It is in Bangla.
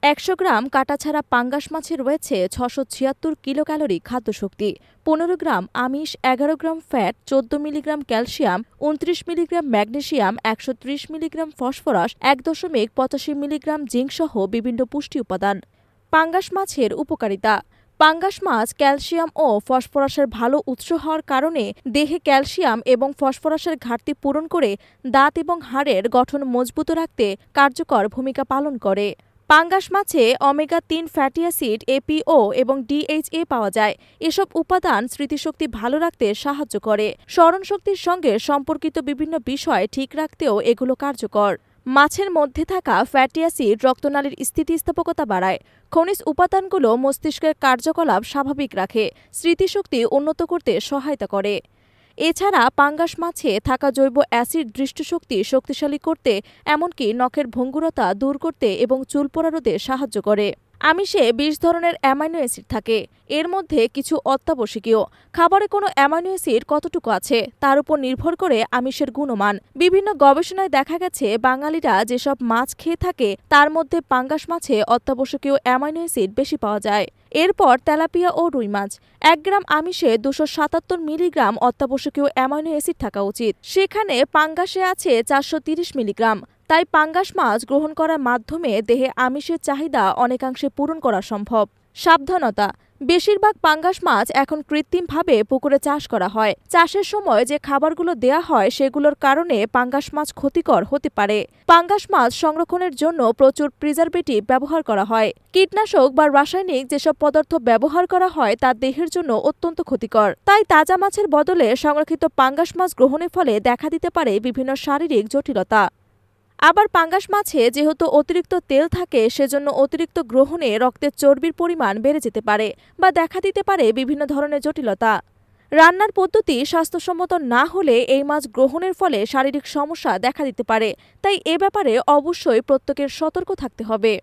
১০০ গ্রাম কাটাছাড়া পাঙ্গাস মাছে রয়েছে ৬৭৬ কিলোক্যালোরি খাদ্যশক্তি, ১৫ গ্রাম আমিষ, ১১ gram fat, ১৪ milligram calcium, ২৯ milligram magnesium, ১৩০ milligram phosphorus, ১.৮৫ মিলিগ্রাম জিঙ্কসহ বিভিন্ন পুষ্টি উপাদান। পাঙ্গাস মাছের উপকারিতা। পাঙ্গাস মাছ ক্যালসিয়াম ও ফসফরাসের ভালো উৎস হওয়ার কারণে দেহে ক্যালসিয়াম এবং ফসফরাসের ঘাটতি পূরণ করে দাঁত এবং হাড়ের গঠন মজবুত রাখতে কার্যকর ভূমিকা পালন করে। পাঙ্গাস মাছে ওমেগা-৩ ফ্যাটি অ্যাসিড, এপিও এবং ডিএইচএ পাওয়া যায়। এসব উপাদান স্মৃতিশক্তি ভালো রাখতে সাহায্য করে। স্মরণশক্তির সঙ্গে সম্পর্কিত বিভিন্ন বিষয় ঠিক রাখতেও এগুলো কার্যকর। মাছের মধ্যে থাকা ফ্যাটি অ্যাসিড রক্তনালীর স্থিতিস্থাপকতা বাড়ায়। খনিজ উপাদানগুলো মস্তিষ্কের কার্যকলাপ স্বাভাবিক রাখে, স্মৃতিশক্তি উন্নত করতে সহায়তা করে। এছাড়া পাঙ্গাস মাছে থাকা জৈব অ্যাসিড দৃষ্টিশক্তি শক্তিশালী করতে, এমনকি নখের ভঙ্গুরতা দূর করতে এবং চুল পড়া রোধে সাহায্য করে। আমিষে ২০ ধরনের অ্যামাইনো অ্যাসিড থাকে। এর মধ্যে কিছু অত্যাবশ্যকীয়। খাবারে কোনো অ্যামাইনো অ্যাসিড কতটুকু আছে তার উপর নির্ভর করে আমিষের গুণমান। বিভিন্ন গবেষণায় দেখা গেছে বাঙালিরা যেসব মাছ খেয়ে থাকে তার মধ্যে পাঙ্গাস মাছে অত্যাবশ্যকীয় অ্যামাইনো অ্যাসিড বেশি পাওয়া যায়। এরপর তেলাপিয়া ও রুই মাছ। ১ গ্রাম আমিষে ২৭৭ মিলিগ্রাম অত্যাবশ্যকীয় অ্যামাইনো অ্যাসিড থাকা উচিত, সেখানে পাঙ্গাসে আছে ৪৩০ মিলিগ্রাম। তাই পাঙ্গাস মাছ গ্রহণ করার মাধ্যমে দেহে আমিষের চাহিদা অনেকাংশে পূরণ করা সম্ভব। সাবধানতা। বেশিরভাগ পাঙ্গাস মাছ এখন কৃত্রিমভাবে পুকুরে চাষ করা হয়। চাষের সময় যে খাবারগুলো দেয়া হয় সেগুলোর কারণে পাঙ্গাস মাছ ক্ষতিকর হতে পারে। পাঙ্গাস মাছ সংরক্ষণের জন্য প্রচুর প্রিজারভেটিভ ব্যবহার করা হয়। কীটনাশক বা রাসায়নিক যেসব পদার্থ ব্যবহার করা হয় তা দেহের জন্য অত্যন্ত ক্ষতিকর। তাই তাজা মাছের বদলে সংরক্ষিত পাঙ্গাস মাছ গ্রহণের ফলে দেখা দিতে পারে বিভিন্ন শারীরিক জটিলতা। আবার পাঙ্গাস মাছে যেহেতু অতিরিক্ত তেল থাকে, সেজন্য অতিরিক্ত গ্রহণে রক্তের চর্বির পরিমাণ বেড়ে যেতে পারে বা দেখা দিতে পারে বিভিন্ন ধরনের জটিলতা। রান্নার পদ্ধতি স্বাস্থ্যসম্মত না হলে এই মাছ গ্রহণের ফলে শারীরিক সমস্যা দেখা দিতে পারে। তাই এ ব্যাপারে অবশ্যই প্রত্যেকের সতর্ক থাকতে হবে।